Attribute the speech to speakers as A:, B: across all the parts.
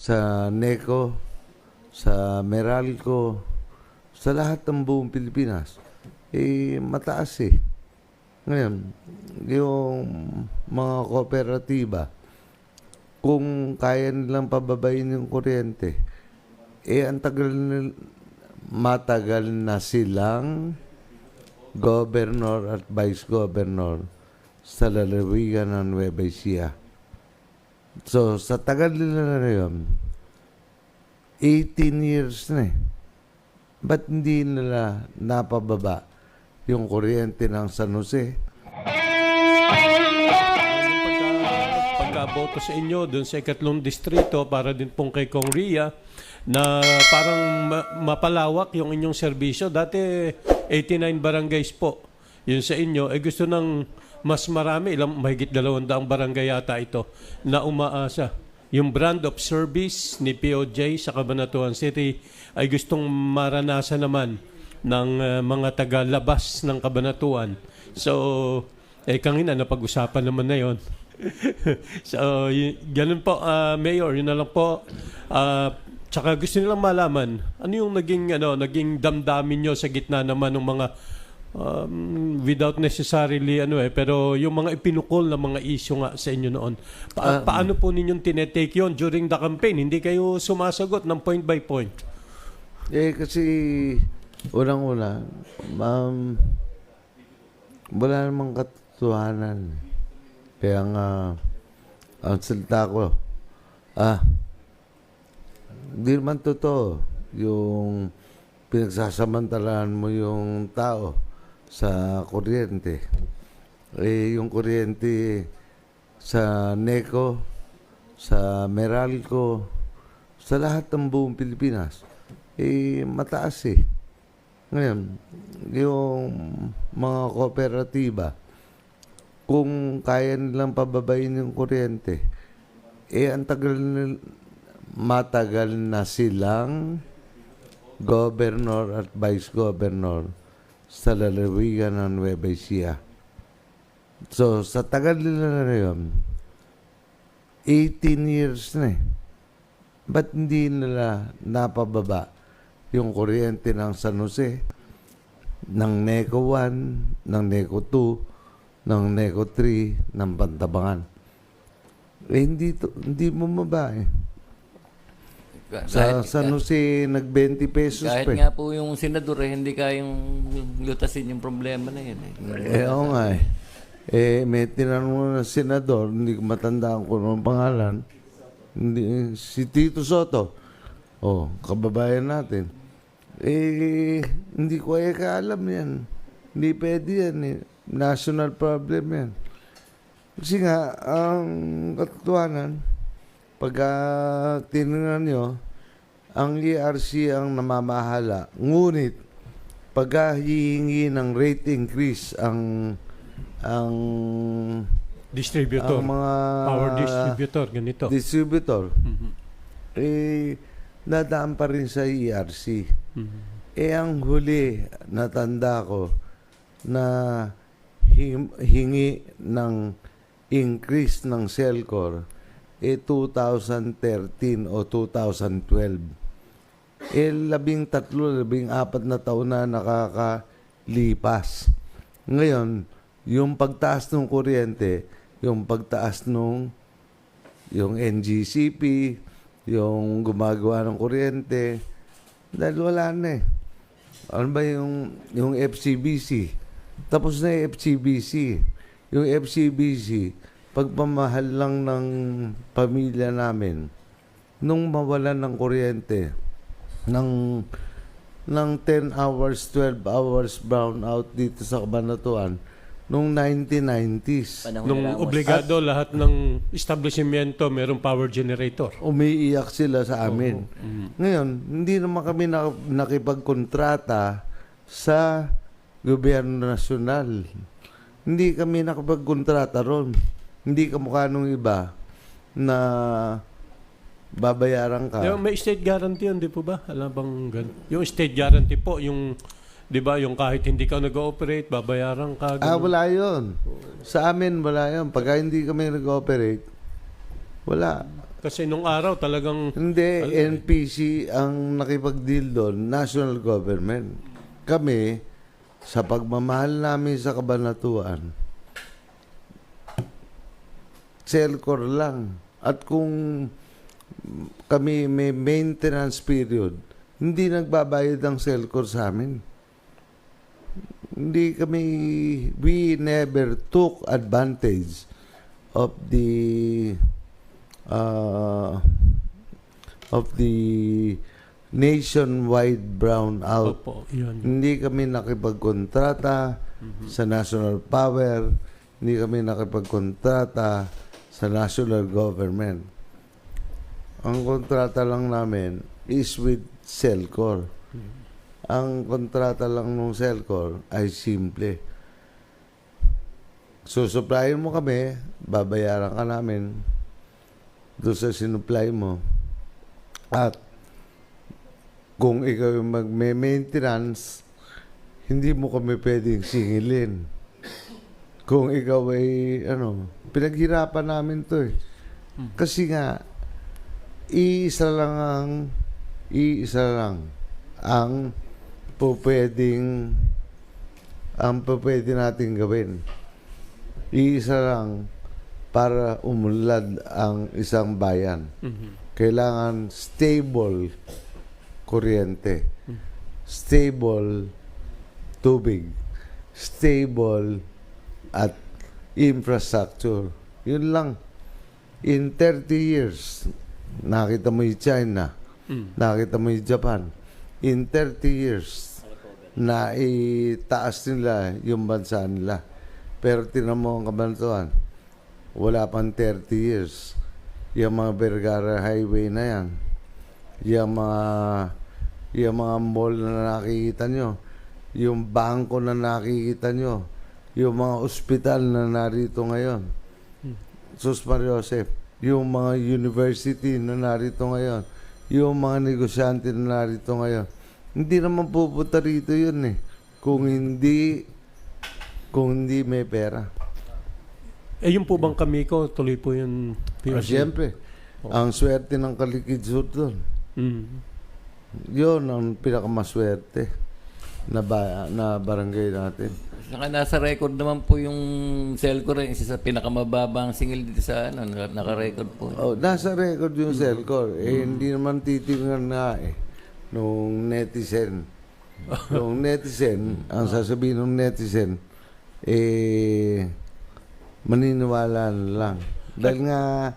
A: sa NECO, sa Meralco, sa lahat ng buong Pilipinas, mataas eh. Ngayon, yung mga kooperatiba, kung kaya nilang pababain yung kuryente, matagal na silang governor at vice governor sa lalawigan ng Nueva Ecija. So, sa tagal nila na yun, 18 years na eh. Ba't hindi nila napababa yung kuryente ng San Jose?
B: Pagkaboto sa inyo doon sa ikatlong distrito para din pong kay Kong Ria na parang mapalawak yung inyong serbisyo. Dati 89 barangays po yun sa inyo. Gusto ng mas marami, mahigit 200 barangay yata ito na umaasa. Yung brand of service ni POJ sa Cabanatuan City ay gustong maranasan naman ng mga taga-labas ng Cabanatuan. So, kanina napag-usapan naman na yon. So, ganun po, Mayor, yun na lang po. Tsaka gusto nilang malaman, ano yung naging damdamin nyo sa gitna naman ng mga without necessarily pero yung mga ipinukol na mga issue nga sa inyo noon. Paano po ninyong tinetake yon during the campaign? Hindi kayo sumasagot ng point by point.
A: Kasi unang-una, wala namang katotohanan. Kaya nga, ang salita ko, hindi naman totoo yung pinagsasamantalahan mo yung tao sa kuryente. Yung kuryente sa NECO, sa Meralco, sa lahat ng buong Pilipinas, mataas eh. Ngayon, yung mga kooperatiba, kung kaya nilang pababain yung kuryente, matagal na silang governor at vice governor sa lalawigan ng Nueva Ecija. So, sa tagal nila na yun, 18 years na eh. Ba't hindi nila napababa yung kuryente ng San Jose, ng NECO 1, ng NECO 2, ng NECO 3, ng Pantabangan? Hindi mo maba eh. Sa San Jose, nag-20 pesos
C: kahit
A: pa.
C: nga po yung senador, hindi kayang lutasin yung problema na yun.
A: Oo nga eh. May tinanong na senador, hindi ko matandaan kung anong pangalan. Si Tito Soto. Kababayan natin. Hindi ko kaalam yan. Hindi pwede yan eh. National problem yan. Kasi nga, ang katotohanan, pagka tinignan nyo, ang ERC ang namamahala. Ngunit, pagka hihingi ng rate increase ang
B: distributor,
A: ang mga
B: power distributor, ganito.
A: Distributor, nadaan pa rin sa ERC. Ang huli, natanda ko, na hingi ng increase ng Celcor 2013 o 2012. 13, 14 na taon na nakakalipas. Ngayon, yung pagtaas ng kuryente, yung pagtaas yung NGCP, yung gumagawa ng kuryente, dahil wala na eh. Ano ba yung FCBC? Tapos na yung FCBC. Yung FCBC, pagpamahal lang ng pamilya namin, nung mawalan ng kuryente, ng 10 hours, 12 hours brownout dito sa Cabanatuan, nung 1990s.
B: Nung obligado lahat ng establishmento mayroong power generator.
A: Umiiyak sila sa amin. Ngayon, hindi naman kami nakipagkontrata sa gobyerno nasyonal. Hindi kami nakipagkontrata ron. Hindi kamukha nung iba na babayaran ka.
B: May state guarantee yun, di po ba? Alam bang ganun? Yung state guarantee po, yung, di ba, yung kahit hindi ka nag-ooperate, babayaran ka. Ganun.
A: Wala yun. Sa amin, wala yun. Pagka hindi kami nag-ooperate, wala.
B: Kasi nung araw talagang
A: Hindi, NPC ang nakipag-deal doon, national government. Kami, sa pagmamahal namin sa kabanatuan, Selcor lang. At kung kami may maintenance period, hindi nagbabayad ang Selcor sa amin. Hindi kami, we never took advantage of the nationwide brownout.
B: opo, yun.
A: Hindi kami nakipagkontrata sa national power, hindi kami nakipagkontrata sa national government. Ang kontrata lang namin is with Selcor. Ang kontrata lang ng Selcor ay simple. Susuplayin mo kami, babayaran ka namin doon sa sinupply mo. At kung ikaw yung magme-maintenance, hindi mo kami pwedeng singilin. Kung ikaw ay, pinaghirapan namin to eh. Kasi nga, iisa lang ang pwede natin gawin. Iisa lang para umunlad ang isang bayan. Kailangan stable kuryente, stable tubig, stable at infrastructure. Yun lang. In 30 years, nakita mo yung China, nakita mo yung Japan. In 30 years, na itaas nila yung bansa nila. Pero tinan mo ang kabantuan, wala pang 30 years. Yung mga Vergara Highway na yan, yung mga mall na nakikita nyo, yung bangko na nakikita nyo, yung mga ospital na narito ngayon, Sus Maria Josep, yung mga university na narito ngayon, yung mga negosyante na narito ngayon, hindi naman pupunta rito yun eh. Kung hindi may pera.
B: Yung po bang kami ko, tuloy po yung PRC?
A: Siyempre, ang swerte ng Kalikid Sur doon. Yun ang pinakamaswerte na barangay natin.
C: Saka nasa record naman po yung Selcor, isa sa pinakamababang singil dito sa naka-record po.
A: Nasa record yung Selcor. Hindi naman titingnan nga nung netizen. Nung netizen, ang sasabihin ng netizen, maniniwala lang. Dahil nga,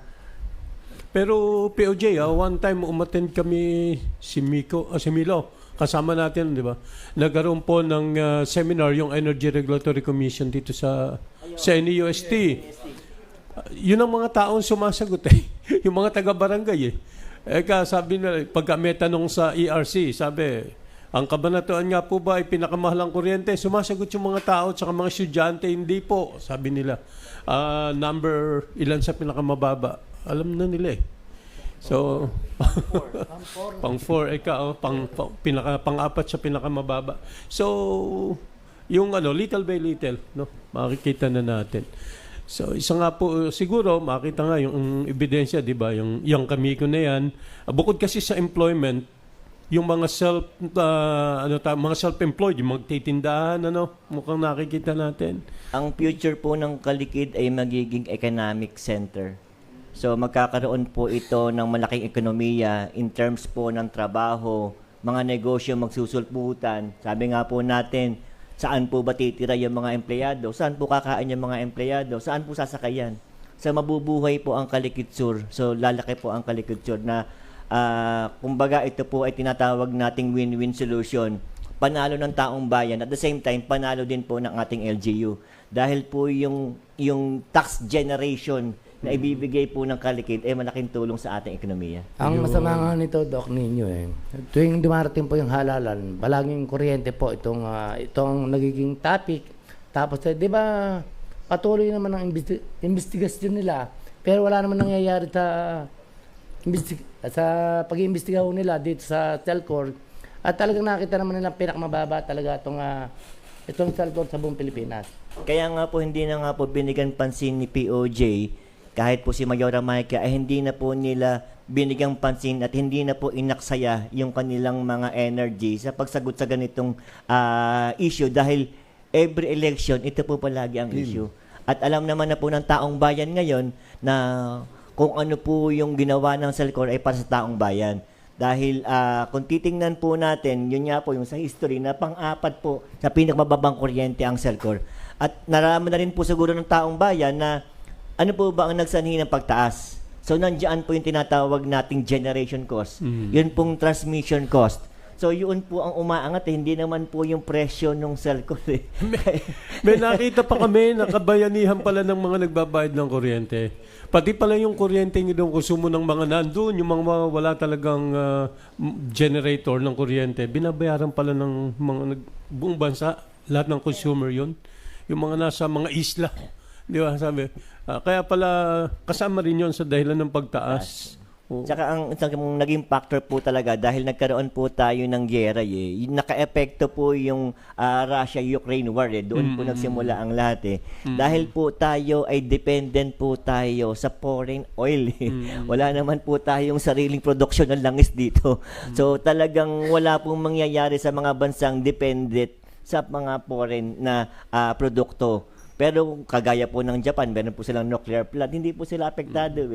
B: Pero POJ, one time umattend kami si Milo, kasama natin, di ba? Nagkaroon po ng seminar yung Energy Regulatory Commission dito sa NEUST. Yun ang mga taong sumasagot yung mga taga-barangay sabi nila, pagka may tanong sa ERC, sabi, ang kabanatuan nga po ba ay pinakamahalang kuryente? Sumasagot yung mga tao at saka mga estudyante, hindi po, sabi nila. Number ilan sa pinakamababa? Alam na nila So, pang-4 pang-apat sa pinakamababa. So, yung little by little, makikita na natin. So, isa nga po, siguro, makita nga yung ebidensya, di ba? Yung kami ko na yan. Bukod kasi sa employment, yung mga mga self-employed, yung magtitindahan, mukhang nakikita natin.
D: Ang future po ng Kalikid ay magiging economic center. So magkakaroon po ito ng malaking ekonomiya in terms po ng trabaho, mga negosyo magsusulputan. Sabi nga po natin, saan po ba titira yung mga empleyado? Saan po kakain yung mga empleyado? Saan po sasakayan? So mabubuhay po ang Kalikid Sur. So lalaki po ang Kalikid Sur na kumbaga ito po ay tinatawag nating win-win solution. Panalo ng taong bayan at the same time panalo din po ng ating LGU. Dahil po yung tax generation na ibibigay po ng Kalikid ay malaking tulong sa ating ekonomiya.
E: Ang masama nga nito, Doc, ninyo tuwing dumarating po yung halalan, palaging kuryente po itong nagiging topic. Tapos, di ba, patuloy naman ang investigasyon nila, pero wala naman nangyayari sa pag-iimbestiga nila dito sa Selcor. At talagang nakita naman nila pinakamababa talaga itong Selcor sa buong Pilipinas.
D: Kaya nga po hindi na nga po binigyan pansin ni POJ kahit po si Mayora Micah ay hindi na po nila binigyang pansin at hindi na po inaksaya yung kanilang mga energy sa pagsagot sa ganitong issue dahil every election, ito po palagi ang issue. At alam naman na po ng taong bayan ngayon na kung ano po yung ginawa ng Celcor ay para sa taong bayan. Dahil kung titingnan po natin, yun nga po yung sa history na pang-apat po sa pinakamababang kuryente ang Celcor. At naraman na rin po siguro ng taong bayan na ano po ba ang nagsanhi ng pagtaas. So nandiyan po yung tinatawag nating generation cost. Yun pong transmission cost. So yun po ang umaangat hindi naman po yung presyo ng Celcor eh.
B: May nakita pa kami, nakabayanihan pala ng mga nagbabayad ng kuryente. Pati pala yung kuryente yung konsumo ng mga nandun, yung mga wala talagang generator ng kuryente, binabayaran pala ng mga buong bansa, lahat ng consumer yun. Yung mga nasa mga isla. Di ba? Sabi, kaya pala kasama rin yun sa dahilan ng pagtaas.
D: Tsaka ang isang naging factor po talaga dahil nagkaroon po tayo ng gera naka-epekto po yung Russia-Ukraine war doon po nagsimula ang lahat Dahil po tayo ay dependent po tayo sa foreign oil Wala naman po tayong sariling production ng langis dito. So talagang wala pong mangyayari sa mga bansang dependent sa mga foreign na produkto. Pero kagaya po ng Japan, meron po silang nuclear plant, hindi po sila apektado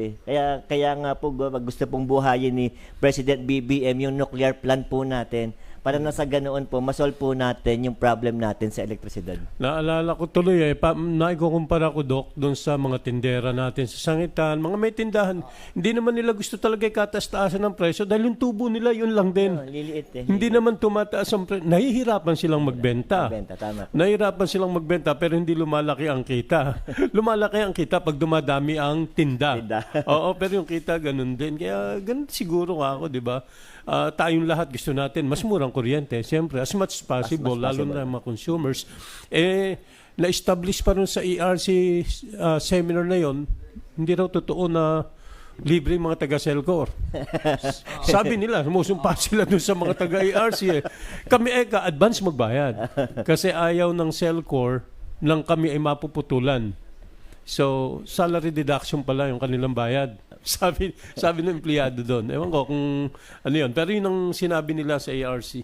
D: Kaya nga po gusto pong buhayin ni President BBM yung nuclear plant po natin para na sa ganoon po, masolve po natin yung problem natin sa elektrisidad.
B: Naalala ko tuloy naikukumpara ko, Doc, doon sa mga tindera natin sa sangitan, mga may tindahan. Hindi naman nila gusto talaga ikatas-taasan ng presyo dahil yung tubo nila yun lang din.
D: Liliit
B: Hindi naman tumataas ang presyo. Nahihirapan silang magbenta.
D: Tama.
B: Nahihirapan silang magbenta pero hindi lumalaki ang kita. Lumalaki ang kita pag dumadami ang tinda. Oo, pero yung kita ganun din. Kaya ganun siguro ako, di ba? Tayong lahat gusto natin mas murang kuryente. Siyempre, as much as possible, lalo na mga consumers. Na-establish pa rin sa ERC seminar na yon, hindi raw totoo na libre yung mga taga-Celcor. Sabi nila, sumusumpa sila dun sa mga taga-ERC. Kami advance magbayad. Kasi ayaw ng Celcor nang kami ay mapuputulan. So, salary deduction pala yung kanilang bayad. Sabi ng empleyado doon. Ewan ko kung ano yun. Pero yun ang sinabi nila sa ARC.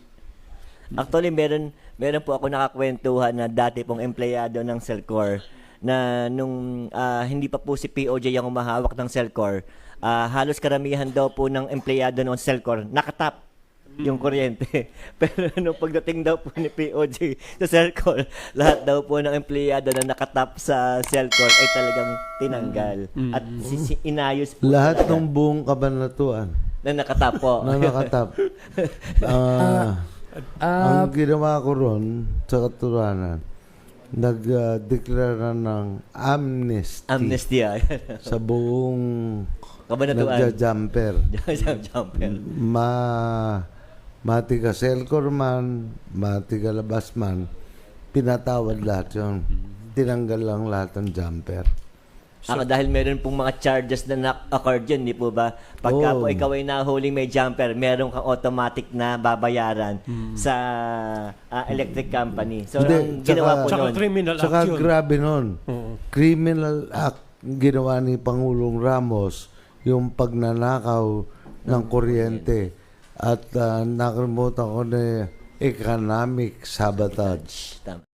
D: Actually, meron po ako nakakwentuhan na dati pong empleyado ng Celcor na nung hindi pa po si POJ ang umahawak ng Celcor, halos karamihan daw po ng empleyado ng Celcor nakatap yung kuryente. Pero nung pagdating daw po ni POJ sa Celcor, lahat daw po ng empleyado na nakatap sa Celcor ay talagang tinanggal. At inayos po
A: Lahat
D: talaga
A: ng buong kabanatuan
D: na nakatap po.
A: na nakatap. Ang ginawa ko ron sa katunanan, nag-deklara ng amnesty sa buong
D: Kabanatuan.
A: nagja-jumper.
D: Jumper.
A: Matiga Celcor man, matiga labas man, pinatawad lahat yun. Tinanggal lang lahat ng jumper.
D: Dahil meron pong mga charges na na-occurred yun, di po ba? Pagka po ikaw ay nahuling may jumper, meron kang automatic na babayaran sa electric company. So, ang ginawa po nun.
B: Criminal
A: Saka
B: act yun.
A: grabe nun. Criminal act ginawa ni Pangulong Ramos yung pagnanakaw ng kuryente. At nakalimutan ko na economic sabotage.
D: Tama.